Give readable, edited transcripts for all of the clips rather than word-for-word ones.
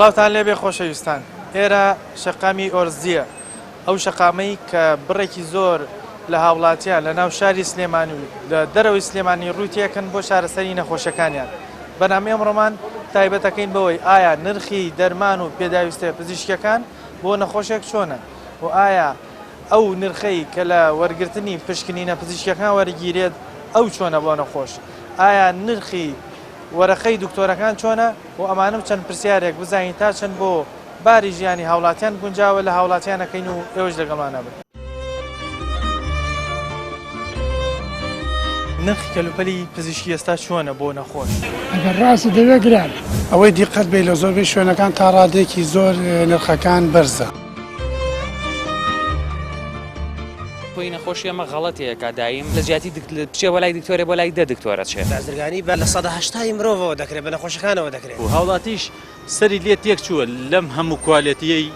سڵاوتان لێبێ خۆشەویستان، ئێرە شەقامی ئۆرزیە، ئەو شەقامەی کە بڕێکی زۆر لە هاوڵاتیان لە ناو شاری سلێمانی و لە دەرەوەی سلێمانی ڕووتێکن بۆ چارەسەری نەخۆشەکانیان. بەنامەی ئەمڕۆمان تایبەتەکەین بەوەی ئایا نرخی دەرمان و پێداویستە پزیشکەکان بۆ نەخۆشێک چۆنە و ئایا ئەو نرخەی کە لە وەرگرتنی پشکنینە پزیشکەکان وەرگیرێت ئەو چۆنە بۆ نەخۆش، ئایا نرخی وەرەخەی دکتۆرەکان چۆنە و ئەمانم چەند پرسیارێک بزانین تا چەند بۆ باری ژیانی هاوڵاتیان گونجاوە لە هاوڵاتیانەکەین و ئێوەش لەگەڵمانە بن. نرخی کەلوپەلی پزیشکی ئێستا چۆنە بۆ نەخۆش؟ ئەگەر ڕاستی دەوێت گران ئەوەی دیقەت بێ لە زۆربەی شوێنەکان تا ڕادێکی زۆر نرخەکان بەرزە. خۆی نەخۆشی ئەمە غەڵەتەیە کە دایم لە زیاتی بچێ بۆ لای دکتۆرێ بۆ لای 10 دکتۆرە چێت. بازرگانی بە لە 180 مرۆڤەوە دەکرێت بە نەخۆشەکانەوە دەکرێت. و هاوڵاتیش سەری لێ تێک چووە لەم هەموو کوالێتیەی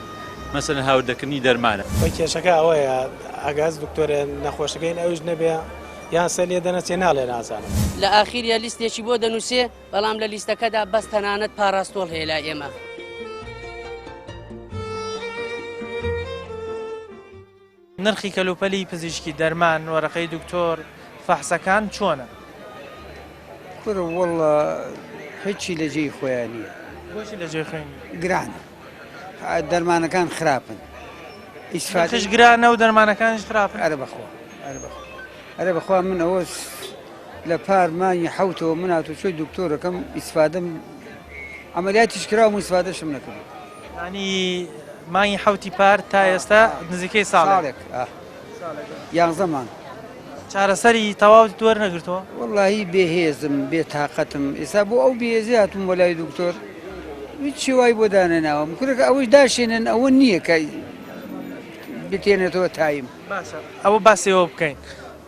مەسەن هاوردەکردنی دەرمانە. خۆی کێشەکە ئەوەیە ئەگەز دکتۆرە نەخۆشەکەین ئەوش نەبێ یان سەر لێ دەنەچێ ناڵێ نازانم. لە ئاخیریا لیستێکی بۆ دەنووسێ بەڵام لە لیستەکەدا بەس تەنانەت پاراستۆڵ هەیە لای ئێمە. نرخی کەلوپەلی پزیشکی دەرمان وەرەقەی دکتۆر فەحسەکان چۆنە؟ کورە وەڵڵا هیچی لە جێی خۆیان نییە. بۆچی لە جێی خۆی گرانە، دەرمانەکان خراپن، ئیسفادەش گرانە و دەرمانەکانش خراپن. ئەرە بەخوا ئەرە بەخوا من ئەوە لە پار مانگی حەوتەوە من هاتوو چۆی دکتۆرەکەم ئیسفادەم ئەمەلیاتیش کراوم و ئیسفادەشم نەکردم. ینی مانگی حەوتی پار تا ئێستا نزیکەی ساڵێک 11 مانگ. چارەسەری تەواو وەرنەگرتەوە؟ وەڵڵاهی بێهێزم بێتاقەتم ئێستا بۆ ئەو بێهێزی هاتووم بۆ لای دکتۆر هیچی وای بۆ دانەناوم کورەکە ئەوەی داشێنن ئەوە نییە کە بتێنێتەوە تایم. باشە ئەوە باسیەوە بکەین.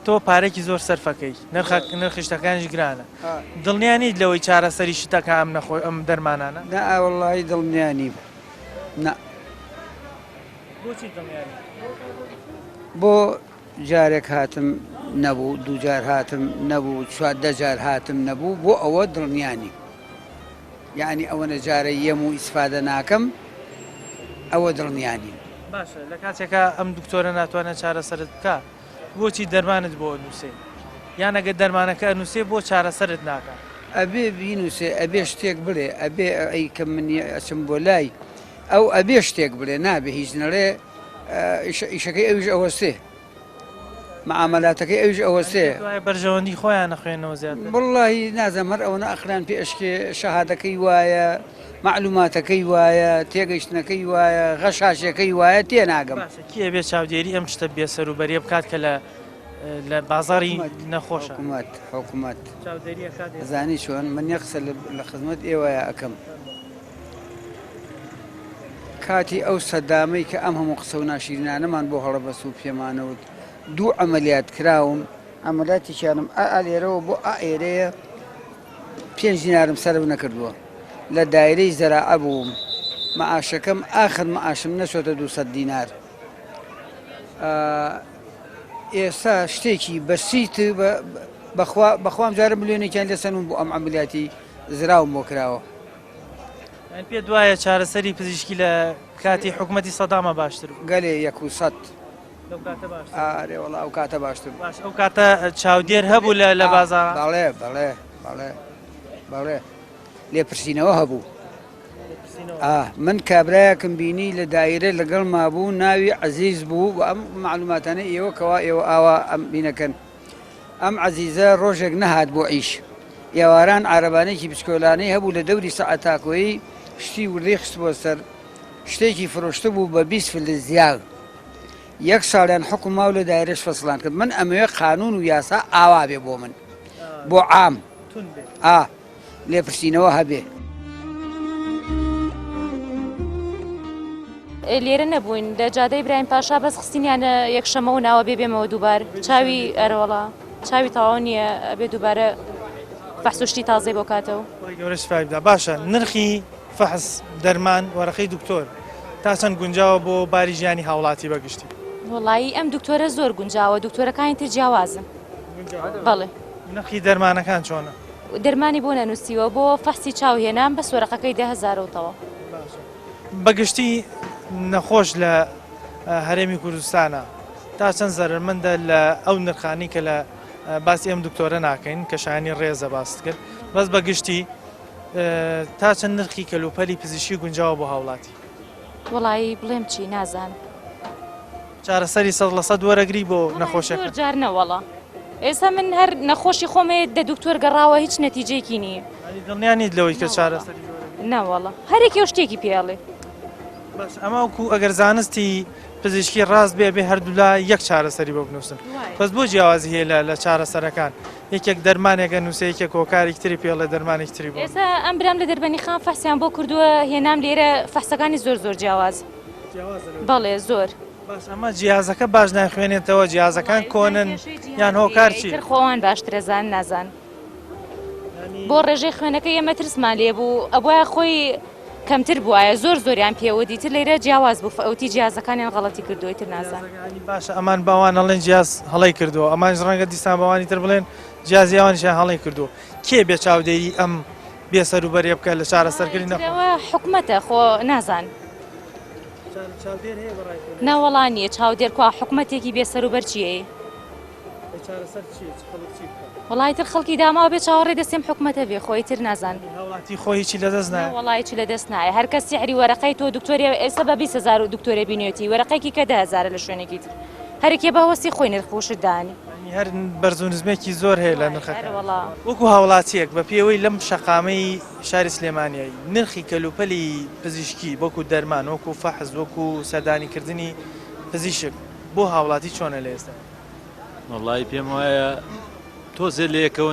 تۆ پارێکی زۆر سەرفەکەی نرخی شتەکانیش گرانە، دڵنیانیت لەوەی چارەسەری شتەکە ئەم دەرمانانە؟ نە وەڵڵاهی دڵنیانی نە. بۆچی دڵنیانی؟ بۆ جارێک هاتم نەبوو، دوو جار هاتم نەبوو، 14 جار هاتم نەبوو، بۆ ئەوە دڵنیانی یعنی ئەوە نەجارە یەم و ئیسفادە ناکەم ئەوە دڵنیانی. باشە لە کاتێکە ئەم دکتۆرە ناتوانێت چارەسەرت بکە بۆچی دەرمانت بۆ نووسێ یان ئەگە دەرمانەکە نووسێ بۆ چارەسەرت ناکە؟ ئەبێ بینووسێ ئەبێ شتێک بڵێ ئەبێ ئەی کە منی ئەچم بۆ لای ئەو ئەبێ شتێک بڵێ نابێ هیچ نەڵێ ئیشەکەی ئەویش ئەوەستێ معاملاتەکەی ئەویش ئەوەستێ بەرژەوەندی خۆیان نەخوێنەوە زیاتر. وەڵڵاهی نازەم هەر ئەوە ئەخران پێ ئەشکێ شەهادەکەی وایە معلوماتەکەی وایە تێگەیشتنەکەی وایە غەشاشەکەی وایە تێناگەم. کێ بێ چاودێری ئەم شتە بێسەروبەریە بکات کە لە بازاری نەخۆشە؟ حکوومەت زانی چۆن من یە قسە لە خزمەت ئێوەیە ئەەکەم کاتی ئەو سەدامەی کە ئەم هەموو قسە و ناشیرینانەمان بۆ هەڵەبەست و پێمانەوت دوو ئەمەلیات کراوم ئەمەلاتیشانم ئالێرەوە بۆ ئێرەیە 5 دینارم سەرب نەکردووە لە دایرەی زەراعە بووم مەعاشەکەم ئاخر مەعاشم نەچۆتە 200 دینار. ئێستا شتێکی بەسیت بەخوام جارە ملیۆنێکیان لەسەنم بۆ ئەم ئەمەلیاتی زراوم بۆ کراوە. پێ دوایە چارەسەری پزیشکی لە کاتی حکوومەتی سەدامە باشتر گەلێ 100 ئارێ وەڵا ئەو کاتە باشتر. ئەو کاتە چاودێر هەبوو لە بازار؟ بەڵێ لێپرسینەوە هەبوو. من کابرایەکم بینی لە دایرە لەگەڵ مابوو ناوی عەزیز بوو بە ئەم معلوماتانە ئێوە کەوا ئێوە ئاوا ئەم بینەکەن. ئەم عەزیزە ڕۆژێک نەهات بۆ عیش ئێواران عارەبانێکی بچکۆلانەی هەبوو لە دەوری سەعەتاکۆیی شتی وردەی خست بۆ سەر شتێکی فرۆشتە بوو بە 20 فلزیاغ 1 ساڵیان حکوم ماو لە دایرەش فەسڵان کرد. من ئەمەوێ قانون و یاسا ئاوا بێ بۆ من بۆ عام لێپرسینەوە هەبێ. لێرە نەبووین لە جادەی برایم پاشا بەس خستینیانە یەکشەمە و ناوە بێمەوە دووبار چاوی ئەرەوەڵا چاوی تەواو نییە ئەبێ دووبارە فەحسوشتی تازەی بۆ کاتەوە. گەورە شفای بدا. باشە نرخی فەحس دەرمان وەرەقەی دکتۆر تا چەند گونجاوە بۆ باری ژیانی هاوڵاتی بەگشتی؟ وڵایی ئەم دکتۆرە زۆر گونجاوە، دکتۆرەکانی تر جیاوازن. بەڵێ. نرخی دەرمانەکان چۆنە؟ دەرمانی بۆ نەنووسیوە بۆ فەحسی چاوهێنان بە سۆرەقەکەی 10,000ەوە. بەگشتی نەخۆش لە هەرێمی کوردستانە تا چەند زەرمەندە لە ئەو نرخانی کە لە باسی ئەم دکتۆرە ناکەین کە شایانی ڕێزە باست کرد بەس بەگشتی تا چەند نرخی کەلوپەلی پزیشکی گونجاوە بۆ هاوڵاتی؟ وڵایی بڵێم چی نازان. چارەسەری 100% وەرەگری بۆ نەخۆشەکە جار نەوەڵە. ئێستا من هەر نەخۆشی خۆمێ دە دکتۆر گەڕاوە هیچ نەتیجەیەکی نییە. دڵنیانیت لەوەی کە چارەسەری نەوەڵە هەرێکی شتێکی پێڵێ. بەس ئەمە وەکو ئەگەر زانستی پزیشکی ڕاست بێ هەردوو لا یەک چارەسەری بۆ بنووسن. بەس بۆ جیاوازی هەیە لە چارەسەرەکان یەکێک دەرمانێکە نووسێ یەکێک کۆکارێک تری پێڵێ دەرمانێک تری بۆ. ئێستا ئەم برام لە دەربەنی خان فەحسیان بۆ کردووە هێنام لێرە فەحسەکانی زۆر جیاواز. بەڵێ زۆر. باش ئەمە جیازەکە باش ناخوێنێتەوە جیازەکان کۆنن یان هۆکارچی خۆوان باشترەزان نازان. بۆ ڕێژەی خوێنەکە ئێمە ترسمان لێ بوو ئەبواە خۆی کەمتر بواە زۆریان پێوە دیتر لێرە جیاواز بوو ئەوتی جیازەکانیان غەڵەتی کردووی تر نازان. باشە ئەمان باوان هەڵێن جیاز هەڵی کردووە ئەمانش ڕەنگە دیسان بەوانی تر بڵێن جیازیاوانیشیان هەڵی کردووە کێ بێ چاودێری ئەم بێسەروبەری بکە لە چارەسەرکردنی نەوە حکومەتە خۆ نازان. ناوەڵانیە چاودێر کو حکومەتێکی بێسەروبەر چییە؟ وڵای تر خەڵکی داماوە بێ چاوەڕێ دەستێم حکومەتە بێ خۆی تر نازان. هاوڵاتی خۆی چی لەدەست نایە؟ وڵایکی لەدەست نایە هەر کەس سیحری وەرەقەی تۆ دکتۆری ئێستا بە 20,000 دکتۆرە بینێتی وەرەقەیەکی کە 10,000 لە شوێنێکی تر هەرێکێ باوەستی خۆی نرخوشت دانی. هەر بەرزونزمێکی زۆر هەیە لە نرخەکە. وەکو هاوڵاتیەک بە پێوەی لەم شەقامەی شاری سلێمانیایی نرخی کەلوپەلی پزیشکی وەکو دەرمان وەکو فەحز وەکو سەردانیکردنی پزیشک بۆ هاوڵاتی چۆنە لە ئێستا؟ وەڵای پێم وایە تۆزێ لەیەکەوە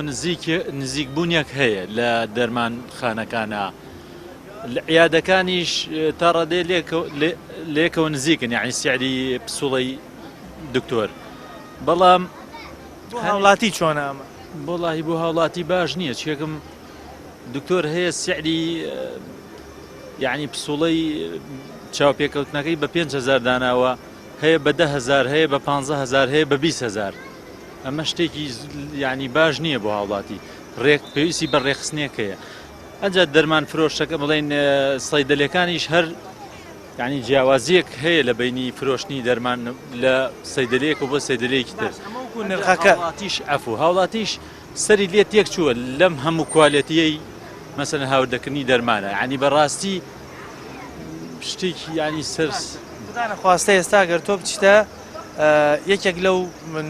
نزیک بوونیەک هەیە لە دەرمان خانەکانە لە عیادەکانیش تا ڕادێ لەیەکەوە نزیکن یعنی سیعری پسوڵەی دکتۆر بەڵام هاوڵاتی چۆنە ئەمە؟ بۆڵی بۆ هاوڵاتی باش نییە چێکم دکتۆر هەیە سیعری یعنی پسوڵەی چاوپێکەوتنەکەی بە 5,000 داناوە هەیە بە 10,000 هەیە بە 15,000 هەیە بە 20,000 ئەمە شتێکی یعنی باش نییە بۆ هاوڵاتی پێویستی بە ڕێخستنێکەیە ئەجا دەرمان فرۆشتەکە بڵێن سەیدەلەکانیش هەر یعنی جیاوازیەک هەیە لە بینی فرۆشتنی دەرمان لە سەیدەلەیەک و بۆ سەیدەلەیەکی تر نرخەکەتیش ئەفو هاوڵاتیش سەری لێت تێک چووە لەم هەموو کوالەتیەی مەسەن هاوردەکردنی دەرمانە ینی بەڕاستی شتێکی ینی سەرس خواستە ئێستا گەر تۆ بچیتە یەکێک لەو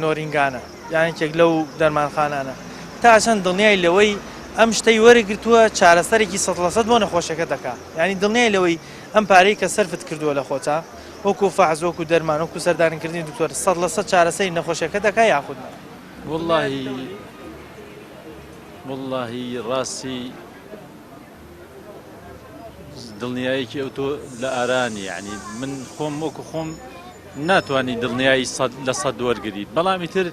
نۆرینگانە یان یەکێک لەو دەرمانخانانە تا چەند دڵنیای لەوەی ئەم شتەی وەرەگرتووە چارەسەرێکی 100% بۆ نەخۆشەکە دەکات ینی دڵنیای لەوەی ئەم پارەی کە سەرفت کردووە لە خۆتا وەکو فەحز وەکو دەرمان وەکو سەردانیکردنی دکتۆر 100% چارەسەری نەخۆشەکە دەکات یاخود واللهی ڕاستی دڵنیایەکی ئەو تۆ لە ئارانی یعنی من خۆم وەکو خۆم ناتوانانی دڵنیایی لە 100 وەرگریت بەڵامی تر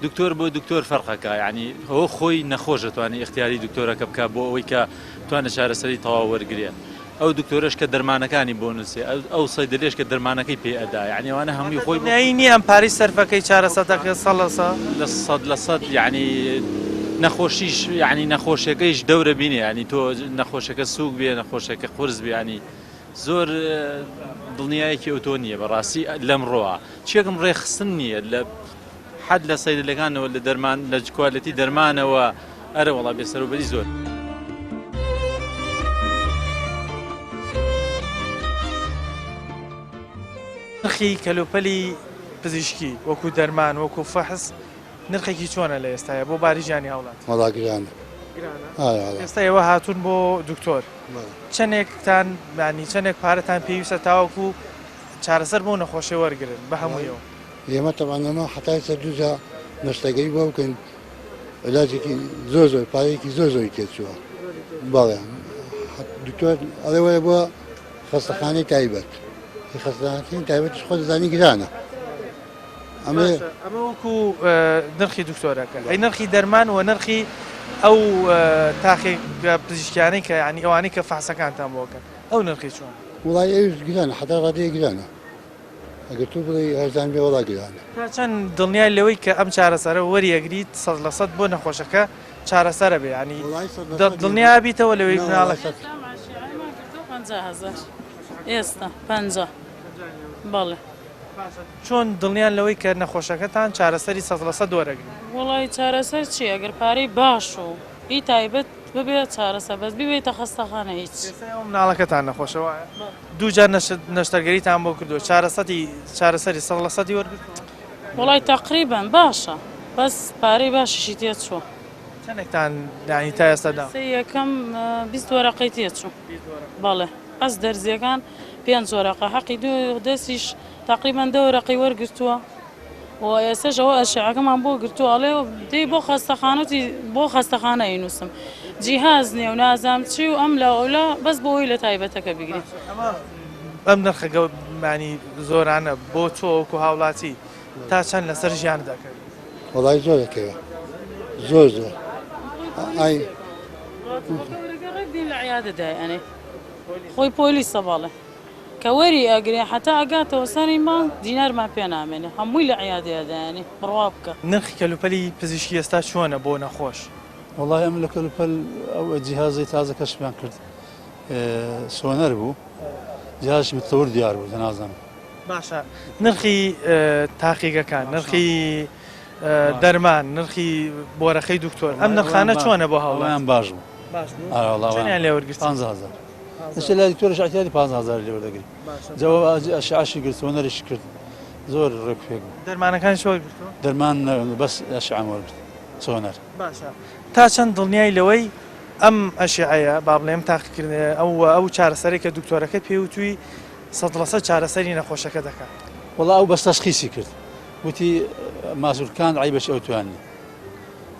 دکتۆر بۆ دکتۆر فەرقەکە ینی ئەوە خۆی نەخۆشە توانانی اختیاری دکتۆرەکە بکە بۆ ئەوەی کە توانە چارەسەری تەواو وەرگێت ئەو دکتۆرش کە دەرمانەکانی بۆ نووسێ ئەو سەیدەلێش کە دەرمانەکەی پێ ئەدا یعنی ئەوانە هەمووی خۆی نینی ئەم پارەی سەرفەکەی چارەسەدەکە 100% یعنی نەخۆشیش یعنی نەخۆشیەکەیش دەورە بینێ ینی تۆ نەخۆشەکە سووک بێ نەخۆشەکە قورس بێ ینی زۆر دڵنیایەکی ئەو تۆ نییە بەڕاستی لەم ڕۆوە چێکم ڕێخستن نییە لە حد لە سەیدەلەکانەوە لە دەرمان لە کوالەتی دەرمانەوە ئەرە وەڵا بێسەروبەری زۆر نرخی کەلوپەلی پزیشکی وەکو دەرمان وەکو فەحز نرخێکی چۆنە لە ئێستاە بۆ باری ژیانی هاوڵات وەڵاگرانە ئێستا ئێوە هاتوون بۆ دکتۆر چەندێکتان ینی چەندێک پارەتان پێویستە تاوەکو چارەسەر بۆ نەخۆشی وەرگن بە هەموویەوە ئێمە تەوانەمە حتای سەر دووجا نەشتەکەی بۆ بکەین علاجێکی زۆر پارەیەکی زۆری تێچووە بەڵێ دکتۆر ئەڵێ وایە بۆ خەستەخانەی تایبەت خەستەخانەکەی تایبەتش خۆ دەزانی گرانە ئەمە وەکو نرخی دکتۆرەکە ئەی نرخی دەرمان و نرخی ئەو تاقی پزیشکیانەی کە ینی ئەوانەی کە فحسەکانتان بۆکەن ئەو نرخی چۆن وڵای ئەوش گرانە حتا ڕادەیە گرانە ئەگەر تو بڵێ هەرزان بێ وڵا گرانە تا چەند دڵنیای لەوەی کە ئەم چارەسەرە وەریەگریت 100% بۆ نەخۆشەکە چارەسەرە بێ ینی دڵنیا بیتەوە لەوەی مناڵەکە 50,000 ئێستا 50 بەڵێ چۆن دڵنیان لەوەی کە نەخۆشەکەتان چارەسەری 100% وەرەگرن وڵی چارەسەر چی ئەگەر پارەی باش و هی تایبەت ببێت چارەسەر بەس ببێتە خەستەخانە هیچ مناڵەکەتان نەخۆشەوە دووجار نەشتەرگەریتان بۆ کردو چارەسەری 100% وەرگرت وڵی تقریبان باشە بەس پارەی باشیشی تێت چوە چەندێکتان دانی تا ئێستادا یەکەم 20 وەرەقەی تێت چوو بەڵێ ئەس دەرزیەکان 5 وەرەقە حەقی دوو دەستیش تقریبان 10 وەرەقەی وەرگرتووە و ئێستش ئەوە ئەشعەکەمان بۆ گرتووە ئەڵێ دەی بۆ خەستەخانەتی بۆ خەستەخانە ئینووسم جیهاز نییە و نازام چی و ئەم لە ئەولا بەس بۆ ئەوی لە تایبەتەکە بگرێت ئەم نرخەکە مانی زۆرانە بۆ تۆکو هاوڵاتی تا چەند لەسەر ژیان دەکەن وڵای زۆرەکەوە زۆر زۆر ڕێکدین لە عیادەدای ئەنێ خۆی پۆلیسە باڵێ کە وەری ئەگرێ حتا ئەگاتەوە سەری ماڵ دینارمان پێ نامێنێ هەمووی لە عیادەیەدایانێ بڕوا بکە نرخی کەلوپەلی پزیشکی ئێستا چۆنە بۆ نەخۆش وڵای ئەم لە کەلوپەل ئەو جیهازی تازە کەشمان کرد سۆنەر بوو جیهازی متەور دیار بوو دەنازانم باشە نرخی تاقیگەکان نرخی دەرمان نرخی بۆرەخەی دکتۆر ئەم نرخانە چۆنە بۆ هەوڵیان باش بوو چۆنیان لێ وەرگرت 50,000 دەشێ لای دکتۆرش احتیاطی 50,000 لێ وەردەگری جەواب ئەشعاشی گرت سۆنەریش کرد زۆر ڕێک دەرمانەکانی شۆی گرتووە دەرمان بەس ئەشعام وەرگرت سۆنەر باشە تا چەند دڵنیای لەوەی ئەم ئەشعەیە با بڵێم تاقیکردن ئەو چارەسەری کە دکتۆرەکە پێوتوی 100% چارەسەری نەخۆشەکە دەکات وڵا ئەو بەس تەشخیصی کرد وتی ماسوولکان عیبەش ئەو توانێ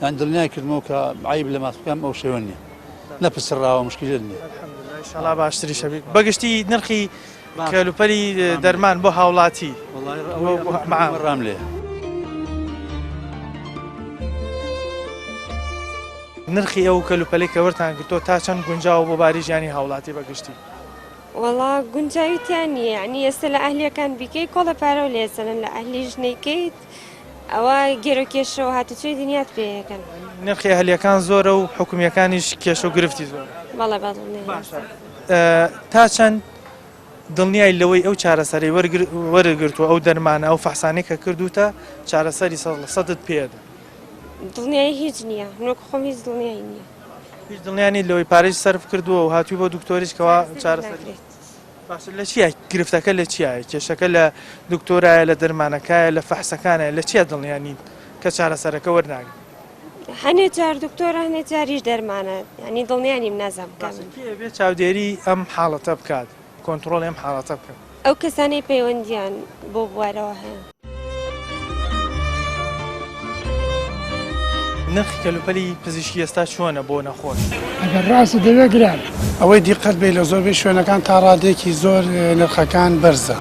یان دڵنیای کردمەوە کە عیب لە ماسوولکان ئەو شێوە نییە نەپسڕاوە مشکلت نییە ئینشاءالله باشتری شەبێت بەگشتی نرخی کەلوپەلی دەرمان بۆ هاوڵاتی ڕام لێ نرخی ئەو کەلوپەلی کە وەرتان گرتۆ تا چەند گونجاو بۆ باری ژیانی هاوڵاتی بەگشتی وەڵا گونجاویتیان نیە ینی ئێستا لە ئەهلیەکان بیکەیت کۆڵە پارە و لێسەن لە ئەهلی ژنەیکەیت ئەوە گێرۆکێشەوە هاتوچۆی دنیات پێەکەن نرخی ئەهلیەکان زۆرە و حکومیەکانیش کێشە و گرفتی زۆر بەڵێ باشە تا چەند دڵنیای لەوەی ئەو چارەسەری وەرگرتووە ئەو دەرمانە ئەو فەحسانەی کە کردوتە چارەسەری 100% پێدا دڵنیایی هیچ نییە نۆک خۆم هیچ دڵنیایی نییە هیچ دڵنیانی لەوەی پارێز سەرف کردووە و هاتووی بۆ دکتۆریش کەوا چارەسەری باشە لە چیە گرفتەکە لە چیە کێشەکە لە دکتۆرایە لە دەرمانەکایە لە فەحسەکانە لە چیە دڵنیانی کە چارەسەرەکە وەرناگرن هەنێ جار دکتۆرە هەنێ جاریش دەرمانە ینی دڵنیانیم نازام بکەم بێ چاودێری ئەم حاڵەتە بکات کۆنتترۆڵ ئەم حاڵەتە بکەن ئەو کەسانەی پەیوەندیان بۆ بوارەوە هەیە نرخی کەلوپەلی پزیشکی ئێستا چۆنە بۆ نەخۆش ئەگەر ڕاستی دەوێت گران ئەوەی دیقەت بێ لە زۆربەی شوێنەکان تا ڕادێکی زۆر نرخەکان بەرزە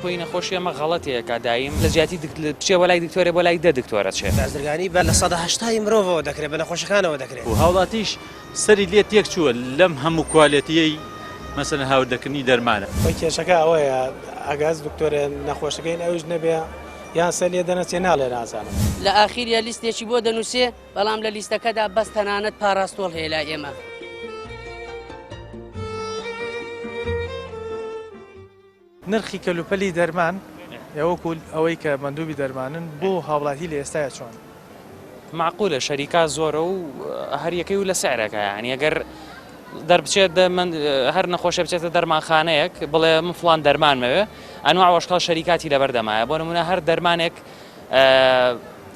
خۆی نەخۆشی ئەمە غەڵەتەیەکە دایم لە زیاتی بچێ بۆ لای دکتۆرێ بۆ لای 10 دکتۆرە چێت بازرگانی بە لە 180 مرۆڤەوە دەکرێت بە نەخۆشەکانەوە دەکرێت و هاوڵاتیش سەری لێ تێک چووە لەم هەموو کوالەتیەی مەسەن هاوردەکردنی دەرمانە خۆی کێشەکە ئەوەیە ئەگاز دکتۆرە نەخۆشەکەین ئەوش نەبێ یان سەر لێ دەنەچێ ناڵێ نازانم لە ئاخیریا لیستێکی بۆ دەنووسێ بەڵام لە لیستەکەدا بەس تەنانەت پاراستۆڵ هەیە لای ئێمە نرخی کەلوپەلی دەرمان ئەوەکو ئەوەی کە مندوبی دەرمانن بۆ هاوڵاتی لە ئێستاە چۆن معقولە شەریکا زۆرە و هەر یەکەی و لە سعرەکە یعنی ئەگەر دەربچێت هەر نەخۆشە بچێتە دەرمانخانەیەک بڵێ من فڵان دەرمانمەوێ ئەنواع وەشکاڵ شەریکاتی لەبەردەمایە بۆ نمونە هەر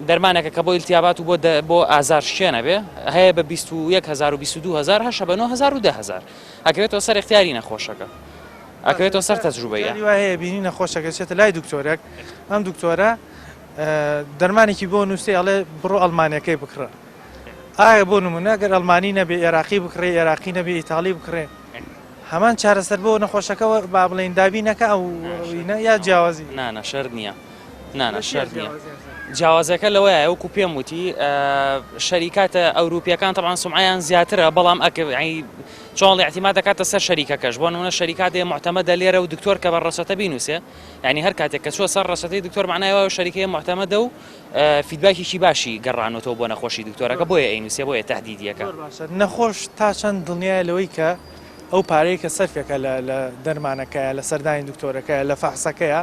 دەرمانێکە کە بۆ ئیلتیابات و بۆ ئازار شوێنە بێ هەیە بە 21,000 و 22,000 هەشە بە 9,000 و 10,000 ئەکەوێتەوە سەر اختیاری نەخۆشەکە ئەکەوێتەوە سەر تەجروبەیە هەیە بینی نەخۆشەکە چێتە لای دکتۆرێک ئەم دکتۆرە دەرمانێکی بۆ نووسێ ئەڵێ بڕۆ ئەڵمانیەکەی بکڕە ئایا بۆ نمونە گەر ئەڵمانی نەبێ عێراقی بکڕێ عێراقی نەبێ ئیتاڵی بکڕێ هەمان چارەسەر بۆ نەخۆشەکەەوە با بڵێن دابینەکە ئەو یا جیاوازی نانە شەر نییە نانە شەر نییە جیاوازەکە لەوەیە وەکو پێم وتی شەریکاتە ئەوروپیەکان تەبعاً سومعیان زیاترە بەڵام چۆن اعتیماد دەکاتە سەر شەریکەکەش بۆ نمونە شەریکاتێ معتەمەدە لێرە و دکتۆر کە بە ڕەچەتە بینووسێ یعنی هەر کاتێک کە چووە سەر ڕەچەتەی دکتۆر معنایەوە شەریکەیە معتەمەدە و فیدباکێکی باشی گەڕانەوە بۆ نەخۆشی دکتۆرەکە بۆیە ئەینووسێ بۆیە تەهدیدیەکە نەخۆش تا چەند دڵنیایە لەوەی کە ئەو پارەیە کە سەرفێکە لە دەرمانەکەیە لە سەردانی دکتۆرەکەیە لە فەحسەکەیە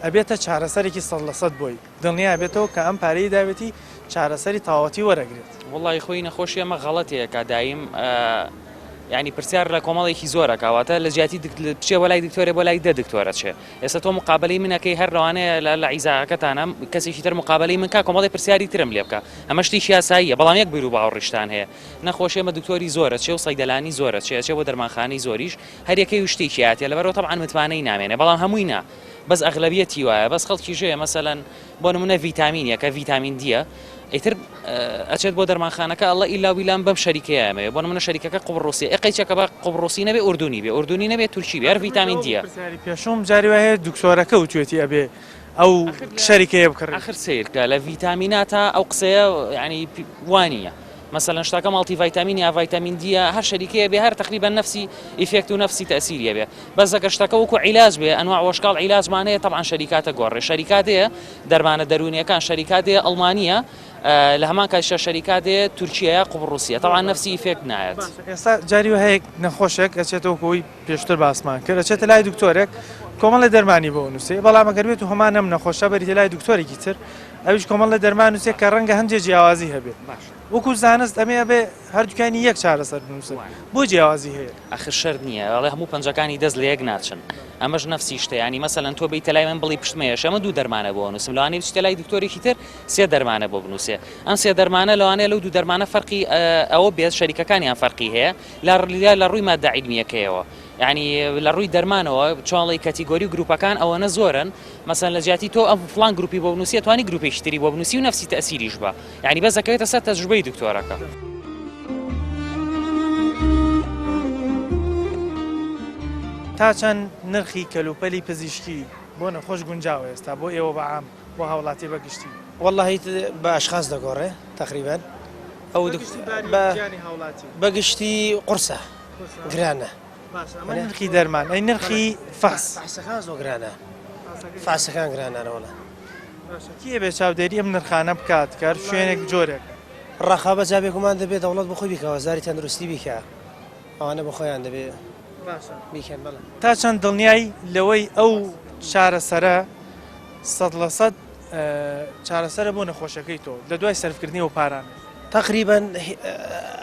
ئەبێتە چارەسەرێکی 100% بۆی دڵنیا بێتەوە کە ئەم پارەی داوێتی چارەسەری تاوەتی وەرەگرێت وڵی خۆی نەخۆشی ئەمە غەڵەتەیە دایم ینی پرسیار لە کۆمەڵێکی زۆرە کاواتە لە جیاتی بچێ بۆ لای دکتۆرێ بۆ لای دکتۆرە چێ ئێستا تۆ مقابلەی منەکەی هەر ڕەوانەیە لە عیزاکەتانە کەسێکی تر مقابلەی من کا کۆمەڵی پرسیاری ترم لێ بکە ئەمە شتێکی یاساییە بەڵام یەک بیر و باوەڕیشتان هەیە نەخۆشی ئەمە دکتۆری زۆرە چێ و سەیدەلانی زۆرە چێ بۆ دەرمانخانەی زۆریش هەر یەکەی شتێکی هاتیە لەبەرەوە تەبعاً متوانەی نامێنێ بەڵام هەمووی نا بەس ئەغلەبیەتی وایە بەس خەڵکی ژەیە مەسەلەن بۆ نمونە ڤیتامینە کە ڤیتامین دیە ئیتر ئەچێت بۆ دەرمانخانەکە ئەڵڵە ئیلا ویلان بەم شەریکەیەمەوە بۆ نمونە شەریکەکە قوبڕوسی ئەقیچەکە بە قوبڕوسی نەبێ ئوردونی بێ ئوردونی نەبێت تورکی بێ هەر ڤیتامین دیە پێشوم جاری وایە دکتۆرەکە وتوێتی ئەبێ ئەو شەریکەیە بکڕ آخر سیرکە لە ڤیتامیناتە ئەو قسەیە ینی وانە مثلا شتاکە مالتی ڤیتامین یا ڤیتامین دیە هەر شەریکەیە بێ هەر تقریبا نفسی ئیفێکت و نفسی تەسیریە بێ بەس ئەگەر شتەکە وەکو عیلاج بێ ئەنواع وەشکاڵ عیلاجمانەیە طبعا شەریکاتە گۆڕێ شەریکاتەیە دەرمانە دەرونیەکان شەریکاتەیە ئەڵمانیە لە هەمان کاتیشە شەریکاتەیە تورکیە قوبڕوسیە طبعا نفسی ئیفێکت نایەت ئێستا جاری هەیە نەخۆشێک ئەچێتەوە کۆی پێشتر باسمان کرد ئەچێتە لای دکتۆرێک کۆمەڵە دەرمانی بۆ نووسێ بەڵام ئەگەر بێت و هەمان ئەم نەخۆشە بەریتە لای دکتۆرێکی تر ئەویش کۆمەڵە دەرمان نووسێ کە ڕەنگە هەندێک جیاوازی هەبێت وەکو زانست ئەمێ بێ هەردووکانی یەک چارەسەر بنووسن بۆ جیاوازی هەیە ئەخر شەر نییە ئەڵێ هەموو پەنجەکانی دەست لە یەک ناچن ئەمەش نفسی شتە ینی مەسەلەن تۆ بیتە لای من بڵی پشتمەیە شەمە دوو دەرمانە بۆ نووسم لەوانەیە بچیتە لای دکتۆرێکی تر سێ دەرمانە بۆ بنووسێ ئەم سێ دەرمانە لەوانەیە لەو دوو دەرمانە فەرقی ئەوە بێت شەریکەکانیان فەرقی هەیە لە ڕووی مادە عیلمیەکەیەوە ینی لە ڕووی دەرمانەوە چۆڵی کەتیگۆری و گروپەکان ئەوەنە زۆرن مەسەن لە جیاتی تۆ ئەم فڵان گروپی بۆ بنووسێت توانی گروپێکی تری بۆ بنووسی و نفسی تەسیریش بە ینی بەس دەکەوێتە سەر تەجروبەی دکتۆرەکە تا چەند نرخی کەلوپەلی پزیشکی بۆ نەخۆش گونجاوە ئێستا بۆ ئێوە بەعام بۆ هاوڵاتی بەگشتی والله بە ئەشخاص دەگۆڕێ تقریبا ئەو بەگشتی قورسە گرانە نرخی دەرمان ئەی نرخی فەحسەکان زۆر گرانە فەحسەکان گرانانەوەڵە کێ بێ چاودێری ئەم نرخانە بکات کار شوێنێک جۆرێک ڕەخا بەجابێکمان دەبێت دەوڵەت بخۆی بیکەوە زاری تەندروستی بیکە ئەوانە بە خۆیان دەبێت بیکەن بەڵێ تا چەند دڵنیای لەوەی ئەو چارەسەرە 100% چارەسەرە بۆ نەخۆشەکەی تۆ لە دوای سەرفکردنی و پاران تقریبا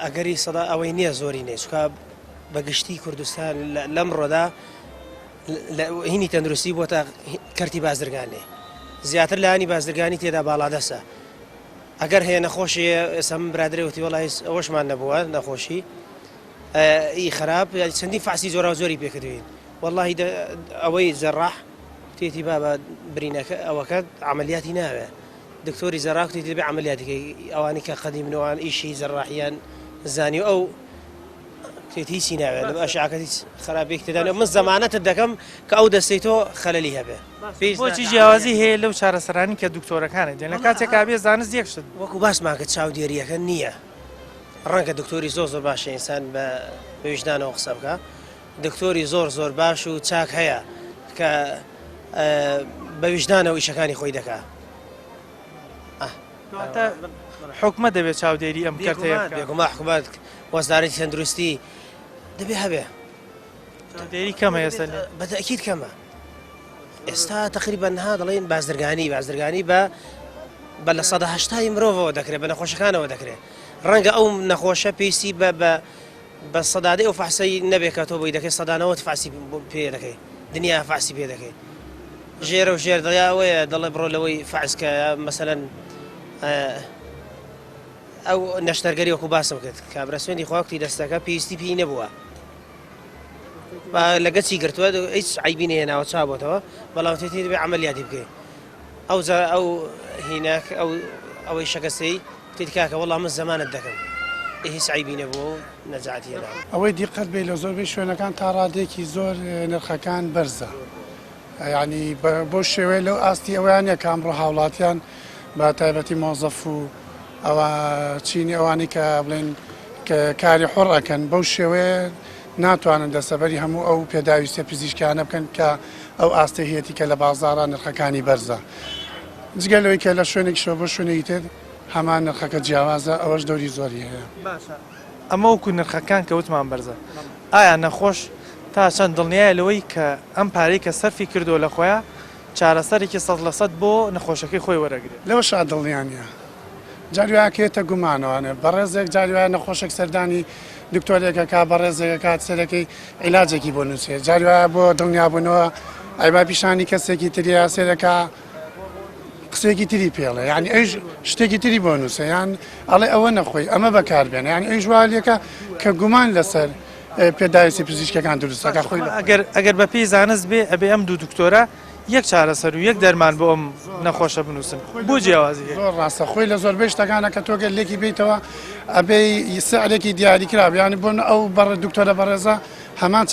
ئەگەری سەدا ئەوەی نییە زۆری نیە چکە بەگشتی کوردستان لەم ڕۆدا هینی تەندروستی بۆ تا کەرتی بازرگانێ زیاتر لە هانی بازرگانی تێدا باڵادەسە ئەگەر هەیە نەخۆشی ئێستا من برادرێوتی وەڵی ئەوەشمان نەبووە نەخۆشی ئی خراپ چەندی فاسی زۆرا زۆری پێکردوین والله ئەوەی زەڕاح تێتی با بە برینەکە ئەوەکە عملیاتی ناوێ دکتۆری زەراکتی دەبێ عملیاتەکەی ئەوانی کە قەدیمنەوەیان ئیشی زەڕاحیان زانی ئەو هیچی ناوێت لە ئەشعاکەتی خراپێک تێدانێ من زەمانەتت دەکەم کە ئەو دەستەی تۆ خەلەلی هەبێ بۆچی جیاوازی هەیە لەو چارەسەرانی کە دکتۆرەکانە دێن لە کاتێک کابێ زانست یەک شت وەکو باسمان کە چاودێریەکە نییە ڕەنگە دکتۆری زۆر زۆر باشە ئینسان بە وێژدانەوە قسە بکە دکتۆری زۆر زۆر باش و چاک هەیە کە بە وێژدانەوە ئیشەکانی خۆی دەکا حکومە دەبێت چاودێری ئەم کەرتەیە بێگومان حکومەت وەزارەتی تەندروستی دەبێ هەبێ چاودێری کەمە ئێستا بەتەکید کەمە ئێستا تقریبا نها دەڵێن بازرگانی بە لە 180 مرۆڤەوە دەکرێت بە نەخۆشەکانەوە دەکرێت ڕەنگە ئەو نەخۆشە پێویستی بە سەدادەی ئەو فەحسەی نەبێت کە تۆ بۆی دەکەی سەدانەوە فاسی پێ دەکەی دنیا فاسی پێ دەکەی ژێرە و ژێر دڵیاوەیە دەڵێ بڕۆ لەوەی فعسکە مەسەلەن ئەو نەشتەرگەری وەکو باسم کرد کابرا سوێندی خواکتی دەستەکە پێویستی پێی نەبووە لەگە چی گرتووە هیچ عیبی نەیە ناوە چابێتەوە بەڵام تێتی دەبێ عملیاتی بکەی ئەو هیناک ئەوەی شەکەستەی تێتکاکە وەڵام من زەمانت دەکەم هیچ عیبی نەبووە و نەجاعەتی هێناوە ئەوەی دیقەت بێ لە زۆربەی شوێنەکان تا ڕادێکی زۆر نرخەکان بەرزە یعنی بۆ شێوەیە لەو ئاستی ئەویان یە کامڕۆ هاوڵاتیان بە تایبەتی مۆزەف و ئەوە چینی ئەوانی کە بڵێن کە کاری حڕەکەن بەو شێوەیە ناتوانن دەسەبەری هەموو ئەو پێداویستە پزیشکانە بکەن کە ئەو ئاستەهەیەتی کە لە بازاڕان نرخەکانی بەرزە جگەلەوەی کە لە شوێنێک شۆ بۆ شوێنێکی تر هەمان نرخەکە جیاوازە ئەوەش دەوری زۆری هەیە ئەمە وەکو نرخەکان کە وتمان بەرزە ئایا نەخۆش تا چەند دڵنیایە لەوەی کە ئەم پارەی کە سەرفی کردو لە خۆیان چارەسەرێکی 100% بۆ نەخۆشەکەی خۆی وەرەگرێت لەوە شاد دڵنیانە جاروواکێتە گومانەوانە بەڕێزێک جاروایە نەخۆشێک سەردانی دکتۆرێکە کا بەڕێزێکە کات سەرەکەی عیلاجێکی بۆ نووسێت جاروایە بۆ دڵنیابوونەوە ئەیبا پیشانی کەسێکی تریە سێرەکە قسێکی تری پێڵێ یعنی ئەوش شتێکی تری بۆ نووسێ یان ئەڵێ ئەوە نەخۆی ئەمە بەکاربێنە یعنی ئەوش والیەکە کە گومان لەسەر پێداویستی پزیشکەکان دروستەکە خۆی ئەگەر بە پێی زانست بێ ئەبێ ئەم دوو دکتۆرە یەک چارەسەر و یەک دەرمان بۆ ئەم نەخۆشە بنووسن بۆ جیاوازی زۆر ڕاستە خۆی لە زۆربەی شتەکانە کە تۆگەر لێکی بیتەوە ئەبێ سعرێکی دیاری کرا یانی بۆن ئەو بەڕ دکتۆرە بەڕێزە هەمان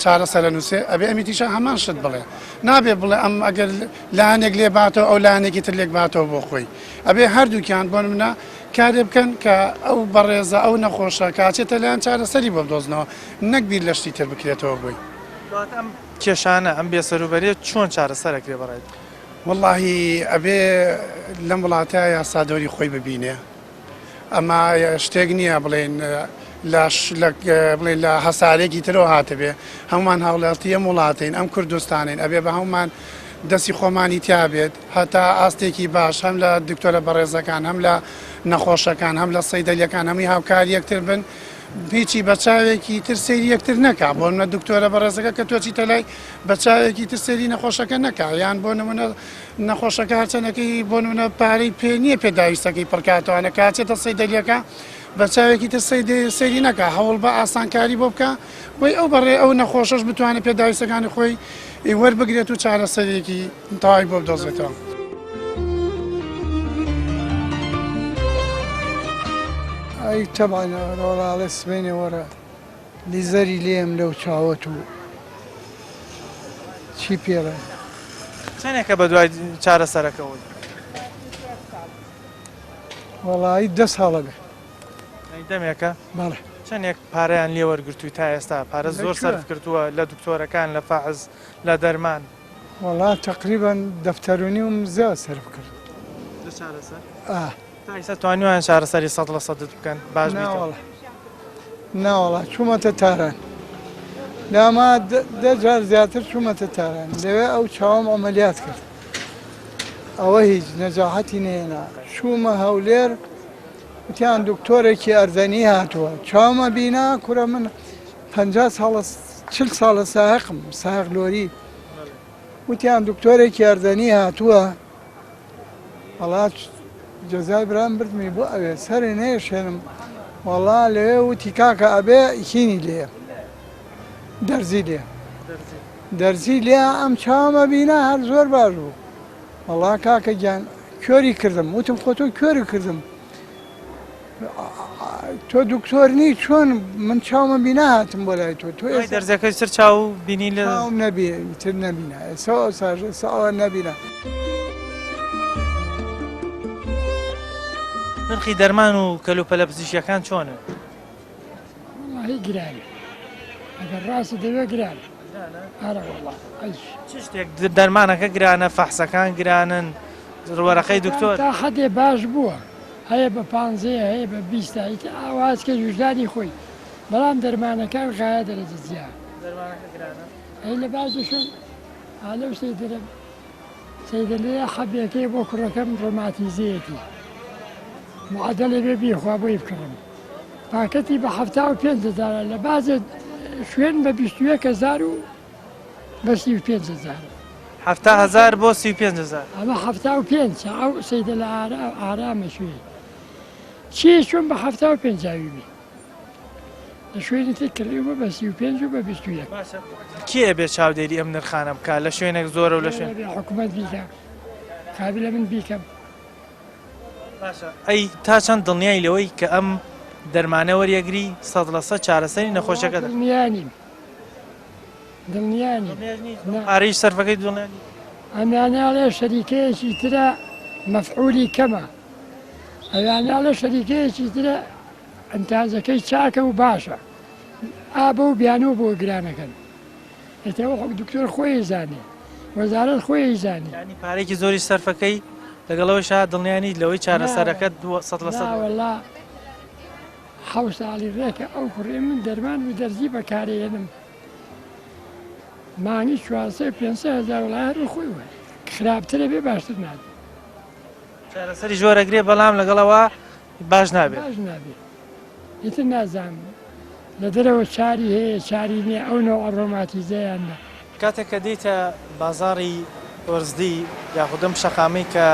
چارەسەرە نووسێ ئەبێ ئەمیتیشە هەمان شت بڵێ نابێ بڵێ ئەم ئەگەر لاانێک لێ باتەوە ئەو لاانێکی تر لێک باتەوە بۆ خۆی ئەبێ هەردووکیان بۆن منە کارێ بکەن کە ئەو بەڕێزە ئەو نەخۆشە کاچێتە لایەن چارەسەری بۆ بدۆزنەوە نەک بیر لە شتی تر بکرێتەوە بووی کێشانە ئەم بێسەروبەرێت چۆن چارەسەرەکرێ بەڕێت واللهی ئەبێ لەم وڵاتە یاسادۆری خۆی ببینێ ئەمە شتێک نییە بڵێن بڵێن لە هەسارێکی ترەوە هاتەبێ هەمومان هاوڵاتی ئەم وڵاتین ئەم کوردستانین ئەبێ بە هەمومان دەستی خۆمانی تیابێت هەتا ئاستێکی باش هەم لە دکتۆرە بەڕێزەکان هەم لە نەخۆشەکان هەم لە سەیدەلیەکان هەمووی هاوکاری یەکتر بن هیچی بە چاوێکی تر سەیری یەکتر نەکا بۆ منە دکتۆرە بەڕێزەکە کە تۆچی تەلای بە چاوێکی تر سەیری نەخۆشەکە نەکا یان بۆ نمونە نەخۆشەکە هەرچەنەکەی بۆ نمونە پارەی پێ نییە پێداویستەکەی پڕکاتوانە کاچێتە سەیدەلیەکە بە چاوێکی تر سەیری نەکا هەوڵ بە ئاسانکاری بۆ بکە بۆی ئەو بەڕێ ئەو نەخۆشەش بتوانێت پێداویستەکانی خۆی وەربگرێت و چارەسەرێکی تەواوی بۆ بدۆزێتەوە. ئەی تەبانە ڕۆڵاڵە سبێنێ وەرە لیزەری لێم لەو چاوەت و چی پێڵێ چەندێکە بە دوای چارەسەرەکەەوەی وەڵایی 10 ساڵە بێ دەمێکە بەڵێ چەندێک پارەیان لێ وەرگرتووی تا ئێستا پارە زۆر سەرف کردووە لە دکتۆرەکان لە فەحز لە دەرمان وەڵا تقریبان دەفتەرونی وم زیاد سەرف کرد ئێستا توانیوان چارەسەری 100% بکەن باش ناوەڵا چوومەتە تاران داما دەجار زیاتر چوومەتە تاران لەوێ ئەو چاوم ئەمەلیات کرد ئەوە هیچ نەجاحەتی نێنا چوومە هەولێر وتیان دکتۆرێکی ئەردەنی هاتووە چاومە بینا کوورە من 40 ساڵە ساحقم ساحق لۆری وتیان دکتۆرێکی ئەردەنی هاتووە وڵات جەزای برام بردمی بۆ ئەوێ سەرێ نێشێنم وەڵا لەوێ وتی کاکە ئەبێ هینی لێ دەرزی لێ ئەم چاومە بینا هەر زۆر باش بوو وەڵا کاکە گیان کوێری کردم وتم خۆ تۆ کوێری کردم تۆ دکتۆرنی چۆن من چاومە بینا هاتم بۆ لای تۆ دەرزەکەی سەر چاو بینی لە نەبێ تر نەبینا ساوە نەبینا نرخی دەرمان و کەلوپەلە پزیشکیەکان چۆنە؟ وڵی گرانە ئەگەر ڕاستی دەوێ گرانە ئارە وەڵا چ شتێک دەرمانەکە گرانە فەحسەکان گرانن ڕوەرەقەی دکتۆر تا حەدێ باش بووە هەیە بە 15 هەیە بە 20 ئاوازکە وجدانی خۆی بەڵام دەرمانەکان غایە دەرەجە زیاد ئەی لە بازشن ئالەو سەیدەلێ حەبیەکەی بۆ کوڕەکەم ڕۆماتیزەیەتی معدەلێ بێ بیخوا بۆی بکڕم پاکەتی بە 75,000 لە بازێ شوێن بە 21,000 و بە 35,000 70,000 بۆ 35,000 ئەمە 75 ئەو سەیدە لە ئارامە شوێن چی چۆن بە 75 جاوی بێ لە شوێنی تر کڕیوە بە 35 و بە 21 کێ بێ چاودێری ئەم نرخانە بکات لە شوێنێک زۆرە و لە شوێن حکوومەت بیکە قابلە من بیکەم ئەی تا چەند دڵنیای لەوەی کە ئەم دەرمانە وەریەگری 100% چارەسەری نەخۆشەکە دڵنیانیم پارەی سەرفەکەی دڵنیانی ئەمانەڵێ شەریکەیەکی ترە مەفعولی کەمە ئەوانە لە شەریکەیەکی ترە ئەنتازەکەی چاکە و باشە ئابە و بیانەوە بۆ گرانەکەن ئێتەوە دکتۆر خۆی زانێ وەزارەت خۆی زانێ ینی پارێکی زۆری سەرفەکەی لەگەڵەوەی دڵنیانی لەوەی چارەسەرەکەت 100% وەڵا حەو ساڵی ڕێکە ئەو کوڕێ من دەرمان و دەرزی بەکارێنم مانگی 400-500 وڵایەت و خۆی وە خراپترە بێ باشتر نابێت چارەسەری ژۆرەگرێ بەڵام لەگەڵەوە باش نابێت ئیتر نازانم لە دەرەوە چاری هەیە چاری نییە ئەو نەوە ڕۆماتیزەیاندا کاتێک کە دێتە بازاڕی ئۆرزدی یاخودم شەقامەی کە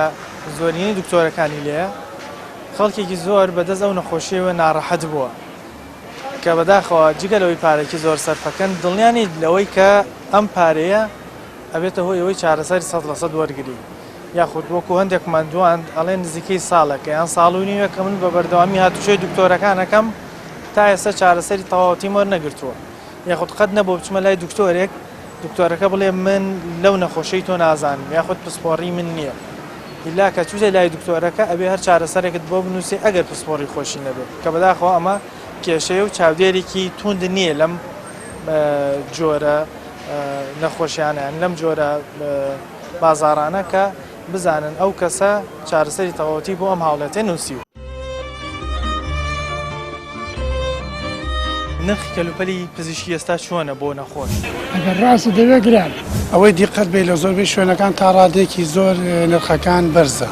زۆرینەی دکتۆرەکانی لێە خەڵکێکی زۆر بەدەست ئەو نەخۆشیەوە ناڕەحەت بووە کە بەداخەوە جگەلەوەی پارێکی زۆر سەرفەکەن دڵنیانی لەوەی کە ئەم پارەیە ئەبێتە هۆی ئەوەی چارەسەری 100% وەرگری یاخود وەکو هەندێک ماندووان ئەڵێن نزیکەی ساڵەکە یان ساڵ و نیوە کە من بە بەردەوامی هاتوچۆی دکتۆرەکانەکەم تا ئێستا چارەسەری تەواوەتیم وەرنەگرتووە یاخود قەت نەبوو بچمە لای دکتۆرێک دکتۆرەکە بڵێ من لەو نەخۆشەی تۆ نازانم یاخود پسپۆڕی من نییە ئیلا کە چوزە لای دکتۆرەکە ئەبێ هەر چارەسەرێکت بۆ بنووسێ ئەگەر پسپۆڕی خۆشی نەبێت کە بەداخەوە ئەمە کێشەیە و چاودێرێکی توند نییە لەم جۆرە نەخۆشیانیان لەم جۆرە بازاڕانە کە بزانن ئەو کەسە چارەسەری تەواوەتی بۆ ئەم هاوڵەتێ نووسیوە. نرخی کەلوپەلی پزیشکی ئێستا چۆنە بۆ نەخۆش؟ ئەگەر ڕاستی دەوێت گران ئەوەی دیقەت بێ لە زۆربەی شوێنەکان تا ڕادێکی زۆر نرخەکان بەرزە.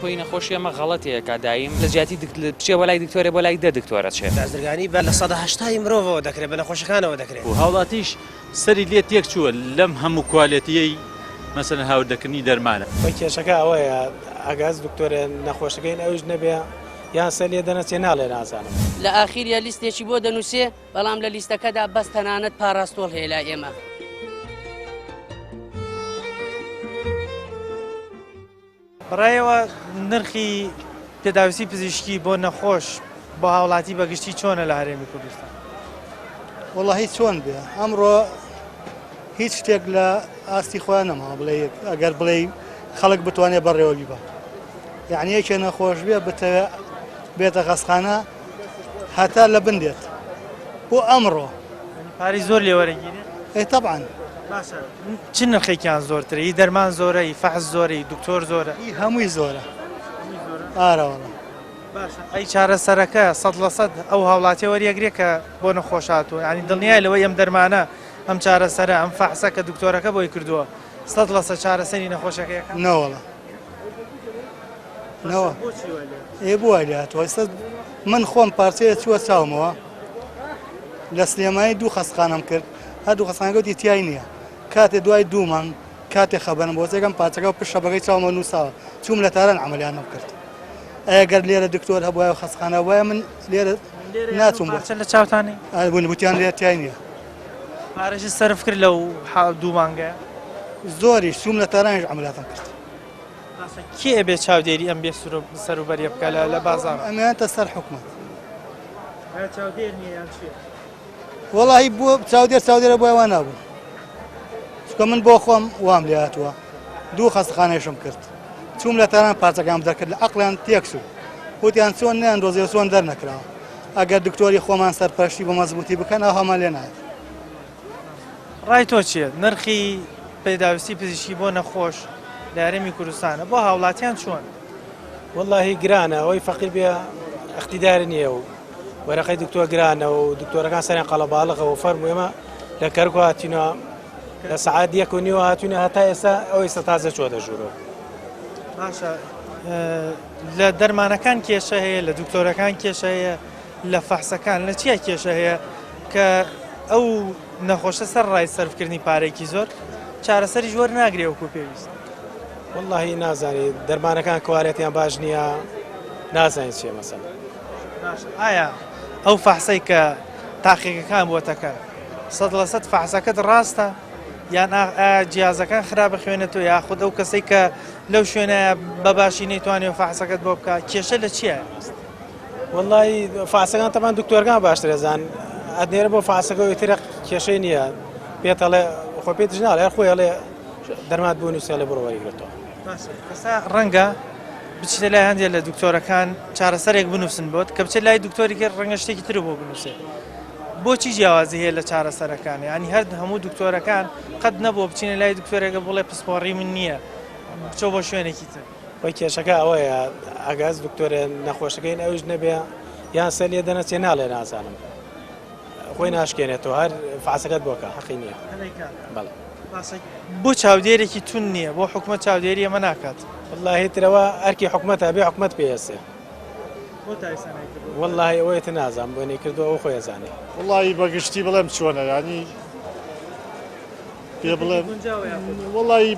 خۆی نەخۆشی ئەمە غەڵەتەیە کە دایم لە جیاتی بچێ بۆ لای دکتۆرێ بۆ لای دکتۆرە چێت بازرگانی بە لە 180 مرۆڤەوە دەکرێت بە نەخۆشەکانەوە دەکرێت و هاوڵاتیش سەری لێ تێک چووە لەم هەموو کوالێتیەی مەسەن هاوردەکردنی دەرمانە خۆی کێشەکە ئەوەیە ئەگەز دکتۆرە نەخۆشەکەین ئەوش نەبێ یان سەر لێ دەنەچێ ناڵێ نازانم لە ئاخیریە لیستێکی بۆ دەنووسێ بەڵام لە لیستەکەدا بەس تەنانەت پاراستۆڵ هەیە لای ئێمە بەڕایەوە نرخی پێداویستی پزیشکی بۆ نەخۆش بۆ هاوڵاتی بەگشتی چۆنە لە هەرێمی کوردستان؟ وەڵاهی چۆن بێ ئەمڕۆ هیچ شتێک لە ئاستی خۆیان نەما بڵێ ئەگەر بڵێ خەڵک بتوانێت بەڕێوە بیبە یعنی یەکێ نەخۆش بێ بتەوێت بێتە خەستخانە هەتا لە بندێت بۆ ئەمڕۆ پاری زۆر لێوەرەگیرێ؟ طبعاً باشە چ نرخێکیان زۆرترە؟ هی دەرمان زۆرە، هی فەحس زۆرە، هی دکتۆر زۆرە؟ هەمووی زۆرە ئارەوەڵە باشە ئەی چارەسەرەکە 100% ئەو هاوڵاتی وەریەگرێ کە بۆ نەخۆش هاتووە ینی دڵنیای لەوەی ئەم دەرمانە ئەم چارەسەرە ئەم فەحسە کە دکتۆرەکە بۆی کردووە 100% چارەسەری نەخۆشەکەیەکە؟ نەوەڵە نەوە بووە لێ هاتووە ئێستا من خۆم پارچەیە چووە چاومەوە لە سلێمانی 2 خەستخانەم کرد هەر 2 خەستخانەکە دیتیای نییە کاتێ دوای 2 مانگ کاتێ خەبەرم بۆ جێگەم پارچەکە پشت شەبەکەی چاومە نووساوە چووم لە تاران عەمەلیانم کرد ئەگەر لێرە دکتۆر هەبووە خەستخانە وایە من لێرە ناچووم بۆ لە چاوتانی بوون بوتیان لێ تیای نییە پارەشی سەرف کرد لەو 2 مانگە زۆری چووم لە تارانیش عەمەلیاتم کرد کێ ئەبێ چاودێری ئەم بێ سەروبەریە بکە لە بازاڕ ئەمیانتە سەر حکومەت چاودێر نییە یان چێ؟ وەڵاهی بۆ چاودێرە بۆ ئەوە نابوو چکە من بۆ خۆم وام لێ هاتووە 2 خەستخانەیەشم کرد چووم لە تاران پارچەکەم دەکرد لە عەقڵیان تێک چوو وتیان چۆن نەیاندۆزیەوە چۆن دەرنەکراوە ئەگەر دکتۆری خۆمان سەرپەرشتی بە مەزبوطی بکەن ئەو هەمان لێ نایێت. ڕای تۆ چییە؟ نرخی پێداویستی پزیشکی بۆ نەخۆش لە هەرێمی کوردستانە بۆ هاوڵاتیان چۆن؟ وەڵاهی گرانە ئەوەی فەقیر بێ اختیدار نییە و وەرەقەی دکتۆر گرانە و دکتۆرەکان سەریان قەڵەباڵغەوە و فەرمووی ئێمە لە کەرکۆ هاتوینەوە لە سەعات 1:30 هاتوینە هەتا ئێستا ئەو ئێستا تازە چۆتە ژوورەوە. باشە لە دەرمانەکان کێشە هەیە لە دکتۆرەکان کێشە هەیە لە فەحسەکان لە چیە کێشە هەیە کە ئەو نەخۆشە سەر ڕای سەرفکردنی پارێکی زۆر چارەسەری ژوەر ناگرێ وەکو پێویست؟ وەڵاهی نازانێت دەرمانەکان کوالێتیان باش نییە نازانێت چێ مەسەلا. ئایا ئەو فەحسەی کە تاقیقەکان بۆتەکە 100% فەحسەکەت ڕاستە یان جیازەکان خراپە خوێنێتەوە یاخود ئەو کەسەی کە لەو شوێنەیە بەباشی نەیتوانێت فەحسەکەت بۆ بکە کێشە لە چییە؟ وەڵاهی فەحسەکان تەمان دکتۆرەکان باشتر دەزان ئەدنێرە بۆ فەحسەکە ترە کێشەی نییە پێتەڵێ خۆ پێتش ناڵێ خۆی هەڵێ دەرمات بوو نووسێ لە بڕۆ وەریگرێتەوە. کەسا ڕەنگە بچیتە لای هەندێک لە دکتۆرەکان چارەسەرێک بنووسن بۆت کە بچێت لای دکتۆریکە ڕەنگە شتێکی تر بۆ بنووسێ. بۆچی جیاوازی هەیە لە چارەسەرەکان؟ ینی هەر هەموو دکتۆرەکان قەت نەبووە بچینە لای دکتۆرێکە بڵێ پسپۆڕی من نییە بچۆ بۆ شوێنێکی تر. وەی کێشەکە ئەوەیە ئەگەز دکتۆرە نەخۆشەکەین ئەوش نەبێ یان سەر لێ دەنەچێ ناڵێ نازانم خۆی ناشکێنێتەوە هەر فعسەکەت بۆکە حەقی نییە. بەڵێ بۆ چاودێرێکی تون نییە بۆ حکومەت چاودێری ئەمە ناکات. والله ترەوە ئەرکی حکومەتە بێ حکومەت پێێسێ. والله ئەوەیەتە نازان بۆ نەی کردو ئەو خۆی زانێ. والله بەگشتی بڵێم چۆنە ینی پێ بڵێم والله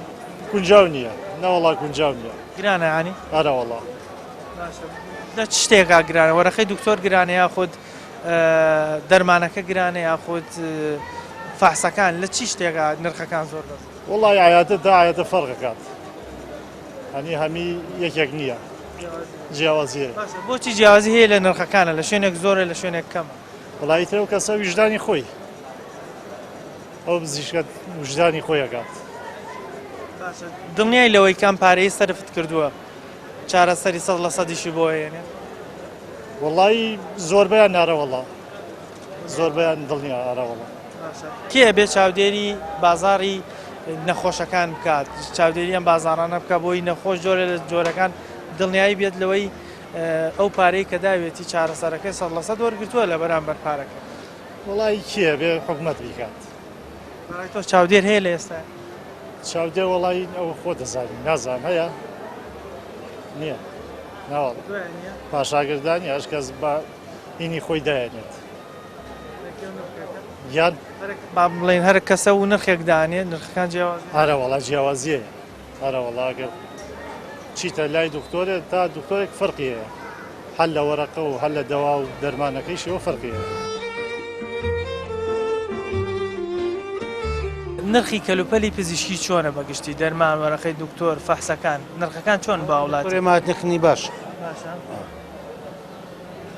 گونجاو نییە نەوەڵا گونجاو نییە. گرانە ینی؟ ئارە وەڵا. لە چ شتێکا گرانە؟ وەرەقەی دکتۆر گرانە یاخود دەرمانەکە گرانە یاخود فحسەکان لە چی شتێکا نرخەکان زۆر بەس؟ والله ئاەتە دا ئاەتە فەرقەکات. هەنی هەمی یەکێک نییە. جیاوازیە. بۆچی جیاوازی هەیە لە نرخەکانە لە شوێنێک زۆرە لە شوێنێک کەمە؟ وڵی ترە و کەسە ویژدانی خۆی ئەو بزیشکە وژدانی خۆیەکات. دڵنیای لەوەی کام پارەی سەرفت کردووە چارەسەری 100% بۆ هێنێ؟ وڵی زۆربیان نارەوەڵا زۆربیان دڵنیا ئارەوەڵا. کێ بێ چاودێری بازاری نەخۆشەکان بکات چاودێری ئەم بازارانە بکە بۆی نەخۆش جۆرە لە جۆرەکان دڵنیایی بێت لەوەی ئەو پارەی کە داوێتی چارەسەرەکەی 100% وەرگرتووە لە بەرامبەر پارەکە. وڵی کێ بێ حکومەت بیکات. تۆ چاودێر هەیە لە ئێستا؟ چاودێر وڵی ئەو خۆ دەزانین نازان هەیە نییە ناوەڵ پاشاگردانی هەش کەس بە هینی خۆی دایێنێت یان با بڵێن هەر کەسە و نرخێکدانێت نرخەکان جیاواز ئارە وڵا جیاوازیە ئارە وڵاگەر چیتە لای دکتۆرە تا دکتۆرێک فەرقیەیە هەل لە وەرەقە و هەل لە دەوا و دەرمانەکەیشەوە فەرقیەیە. نرخی کەلوپەلی پزیشکی چۆنە بەگشتی دەرمان وەرەقەی دکتۆر فەحسەکان نرخەکان چۆن بە وڵات ماتنیخنی باش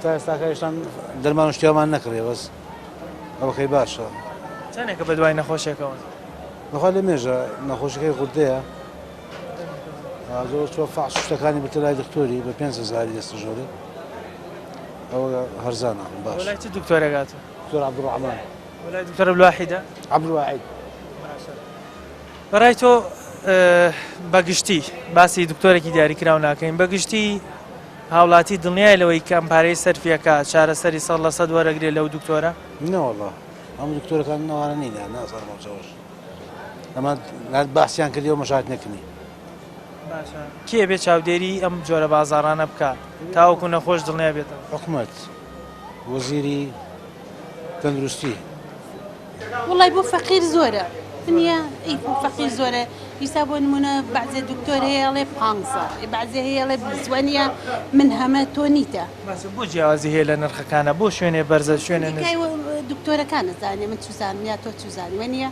تا ئێستاکەشتان دەرمان شتیامان نەکڕێ بەس ئەوەکەی باشە چەندێکە بە دوای نەخۆشیەکەەوە بەخوا لە مێژە نەخۆشەکەی قوردەیە زۆر چۆ فەحش شتەکانی بتە لای دکتۆری بە 5,000 دەستەژۆری ئەوە هەرزانە باش. وەلای چ دکتۆرێکاتە؟ دکتۆر عەبدوڕەحمان. وەلای دکتۆر عەبدولواحیدە؟ عەبدولواحید. بەڕای تۆ بەگشتی باسی دکتۆرێکی دیاریکراو ناکەین بەگشتی هاوڵاتی دڵنیای لەوەی کەم پارەی سەرفیەکە چارەسەری 100% وەرەگرێت لەو دکتۆرە؟ نەوەڵا ئەم دکتۆرەکان ناوانە نینە ناسەرمەوەش ئەمە باسییان کردی و مەشات نەکنی. کێ بێ چاودێری ئەم جۆرە بازارانە بکات تاوەکو نەخۆش دڵنیا بێتەوە؟ حکومەت وەزیری تەندروستی. وڵی بۆ فەقیر زۆرە دنیا ئەی بۆ فەقیر زۆرە ئیسا بۆ نمونە بەعزێ دکتۆر هەیەڵێ 500 بەعزێ هەیەڵێ بیسوانە من هەمە تۆ نیتە. بۆ جیاوازی هەیە لە نرخەکانە بۆ شوێنێ بەرزە شوێنە دکتۆرەکانە زانێ من چوزانم یا تۆ چوزانی وەنیە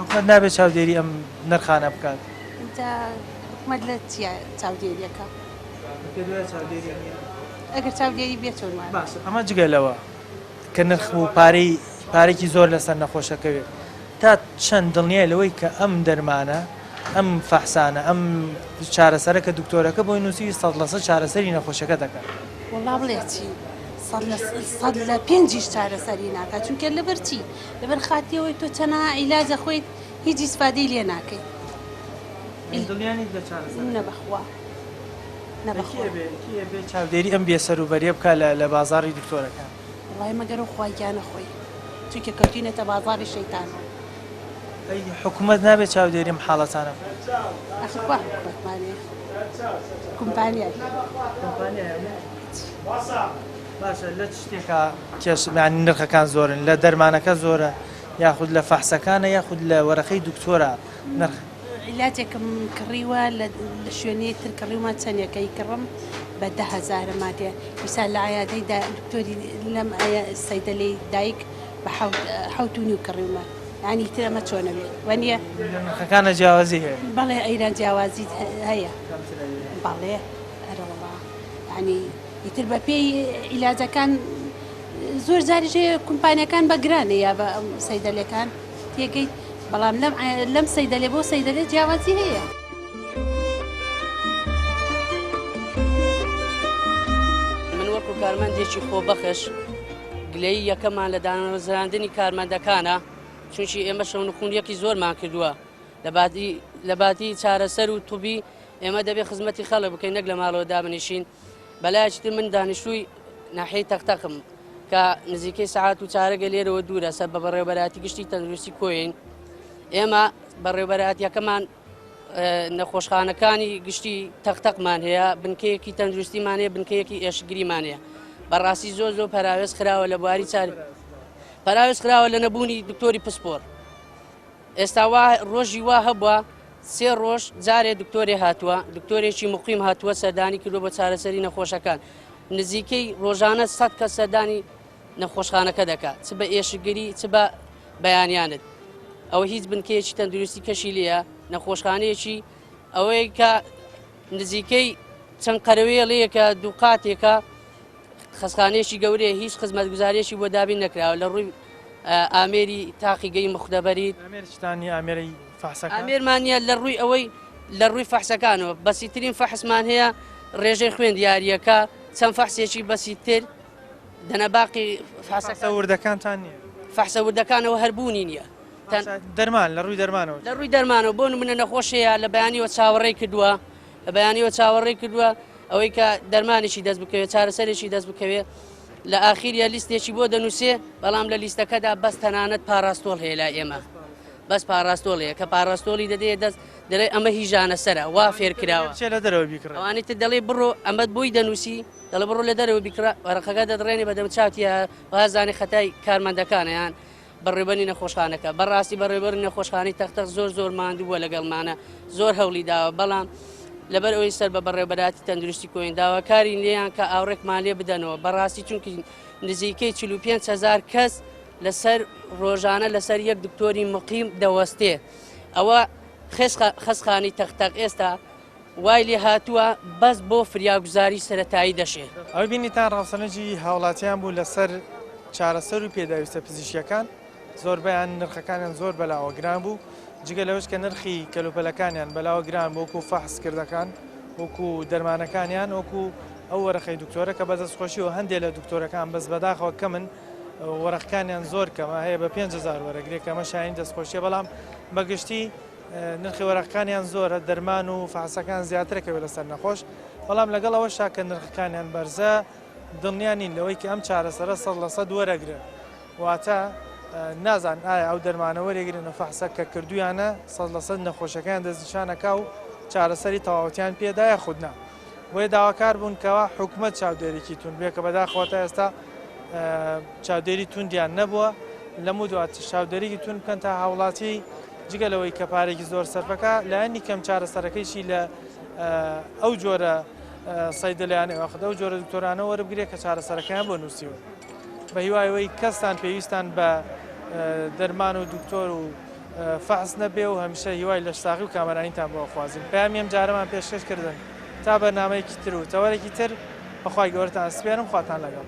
حکومەت نابێت چاودێری ئەم نرخانە بکات. حکومەت لە چاودێریەکە ئەگەر چاودێری بێت چۆن باش ئەمە جگەلەوە کە نرخ و پارێکی زۆر لەسەر نەخۆشەکەوێت تا چەند دڵنیای لەوەی کە ئەم دەرمانە ئەم فەحسانە ئەم چارەسەرەکە دکتۆرەکە بۆی نووسی 100% چارەسەری نەخۆشەکە دەکات. وەڵا بڵێ چی 100 لە 5 چارەسەری ناکات چونکە لەبەر چی لەبەر خاتیەوەی تۆ چەنە عیلاجە خۆیت هیچ ئیسفادەی لێ ناکەیت. نەبەخوا بێ چاودێری ئەم بێسەروبەریە بکە لە بازاری دکتۆرەکان. وڵای مەگەر و خوایگیانە خۆی چونکە کەوتینەتە بازاری شەیتانەوە. حکومەت نابێت چاودێریم حاڵەتانە ئەخوا حکومەتمانێ کۆمپانیای باشە لە شتێکە کێشانی نرخەکان زۆرن لە دەرمانەکە زۆرە یاخود لە فەحسەکانە یاخود لە وەرەقەی دکتۆرە نرخ عیلاجێکم کڕیوە لە شوێنەیە تر کڕیومان چەندێکەی کڕم بە 10,000 مادێ میسال لە عیادەی دکتۆری لەم سەیدە لێی دایک بە 7.5 کڕیومە ینی ترەمە چۆنە بێت وەنیە نرخەکانە جیاوازی هەیە. بەڵێ ئەیران جیاوازی هەیە بەڵێ ئەرەوەڵا ینی ئیتر بە پێی عیلاجەکان زۆر جاریژێ کۆمپانیەکان بە گرانە یا بە سەیدەلەکان تێگەیت بەڵام لەم سەیدەلێ بۆ سەیدەلێ جیاوازی هەیە. من وەکو کارمەندێکی خۆبەخش گلەی یەکەمان لە دامەزراندنی کارمەندەکانە، چونکی ئێمە شەونخوونیەکی زۆرمان کردووە لە باتی چارەسەر و توبی ئێمە دەبێت خزمەتی خەڵک بکەین، نەک لە ماڵەوە دابنیشین. بەلایەکی من دانیشتووی ناحەی تەختەقم کە نزیکەی سەعات و چارەگە لێرەوە دوورە سەر بە بەڕێوەبەراتی گشتی تەندروستی کۆین. ئێمە بەڕێوەبەراتیەکەمان نەخۆشخانەکانی گشتی تەختەقمان هەیە، بنکەیەکی تەندروستیمان هەیە، بنکەیەکی ئێشگریمان هەیە. بەڕاستی زۆر پەراوێز خراوە لە بواری چاری، پەراوێز خراوە لە نەبوونی دکتۆری پسپۆر. ئێستا ڕۆژی وا هەبووە 3 ڕۆژ جارێ دکتۆرێ هاتووە، دکتۆرێکی مقیم هاتووە سەردانی کردو بۆ چارەسەری نەخۆشەکان. نزیکەی ڕۆژانە 100 کەس سەردانی نەخۆشخانەکە دەکات، چ بە ئێشگری چ بە بەیانیانت. ئەوە هیچ بنکەیەکی تەندروستی کەشی لێە، نەخۆشخانەیەکی ئەوەی کە نزیکەی چەند قەرەوێڵەیەکە دوو قاتێکە خەسخانەیەکی گەورەیە، هیچ خزمەتگوزاریەکی بۆ دابین نەکراوە لە ڕووی ئامێری تاقیگەی مختەبەریت. ئامێرمانە لە ڕووی ئەوەی لە ڕووی فەحسەکانەوە بەسیترین فەحسمان هەیە، ڕێژەی خوێن دیاریەکە چەند فەحسێکی بەسیتر دەنەباقی فەحسە وردەکانتان نییە؟ فەحسە وردەکانەوە هەربوونی نییە، دەرمان لە ڕووی دەرمانەوە لە ڕووی دەرمانەوە بۆ نمونە نەخۆشەیە لە بەیانیوە چاوەڕێی کردووە، لە بەیانیوە چاوەڕێی کردووە ئەوەی کە دەرمانێکی دەست بکەوێت، چارەسەرێکی دەست بکەوێت، لە ئاخیریە لیستێکی بۆ دەنووسێ، بەڵام لە لیستەکەدا بەس تەنانەت پاراستۆڵ هەیە لای ئێمە، بەس پاراستۆڵەیە کە پاراستۆڵی دەدەیە دەست دەڵێ ئەمە هیژانە سەرە وا فێر کراوە لە دەرەوە بیکڕ، ئەوانەی تر دەڵێ بڕۆ ئەمەد بۆی دەنووسی، دەڵێ بڕۆ لە دەرەوە بیکڕە، وەرەقەکە دەدڕێنێ بەدەم چاوتیە وازانێ خەتای کارمەندەکانیان بەڕێبەری نەخۆشخانەکە. بەڕاستی بەڕێبەری نەخۆشخانەی تەختەق زۆر ماندووە لەگەڵمانە، زۆر هەوڵی داوە، بەڵام لەبەر ئەوەی سەر بە بەڕێبەراتی تەندروستی کۆین داواکاری لێیان کە ئاوڕێکمان لێ بدەنەوە. بەڕاستی چونکی نزیکەی 45,000 کەس لەسەر ڕۆژانە لەسەر یەک دکتۆری مقیم دەوەستێ. ئەوە خەسخانەی تەختەق ئێستا وای لێ هاتووە بەس بۆ فریاگوزاری سەرەتایی دەشێت. ئەوەی بینیتان ڕاوسەنەجی هاوڵاتیان بوو لەسەر چارەسەر و پێداویستە پزیشکیەکان، زۆربیان نرخەکانیان زۆر بەلاوە گران بوو، جگە لەوەش کە نرخی کەلوپەلەکانیان بەلاوە گران بۆ وەکو فەحسکردەکان، وەکو دەرمانەکانیان، وەکو ئەو وەرەخەی دکتۆرە کە بەدەستخۆشیەوە هەندێک لە دکتۆرەکان بەس بەداخەوە کە من وەرەخەکانیان زۆر کەمە هەیە، بە 5,000 وەرەگرێت کەمە شایانی دەستخۆشیە، بەڵام بەگشتی نرخی وەرەخەکانیان زۆرە، دەرمان و فەحسەکان زیاترەکەوێت لەسەر نەخۆش، بەڵام لەگەڵ ئەوەشا کە نرخەکانیان بەرزە دڵنیانین لەوەی کە ئەم چارەسەرە 100% وەرەگرن، واتە نازان ئایا ئەو دەرمانە وەرەگرن و فەحسە کە کردویانە 100% نەخۆشەکان دەستنیشانەکە و چارەسەری تەواوەتیان پێدایە خودنا. بۆیە داواکار بوون کەوا حکومەت چاودێریکی تون بێ کە بەداخەوە ئێستا چاودێری توندیان نەبووە، لەموو دوات چاودێریکی تون بکەن تا هاوڵاتی جگەلەوەی کە پارێکی زۆر سەرفەکە لایەنی کەم چارەسەرەکەیشی لە ئەو جۆرە سەیدەلایەنە وەخت ئەو جۆرە دکتۆرانە وەربگرێت کە چارەسەرەکەیان بۆ نووسیوە. بە هیوایەوەی کەستان پێویستان بە دەرمان و دکتۆر و فەحس نەبێ و هەمیشە هیوای لە شتاقی و کامەرانیتان بۆ خوازیین. پەیامی ئەم جارەمان پێشکەش کردن تا بەرنامەیەکی تر و تەوەرێکی تر بەخوای گەورەتان سپێنم، خواتان لەگەڵ.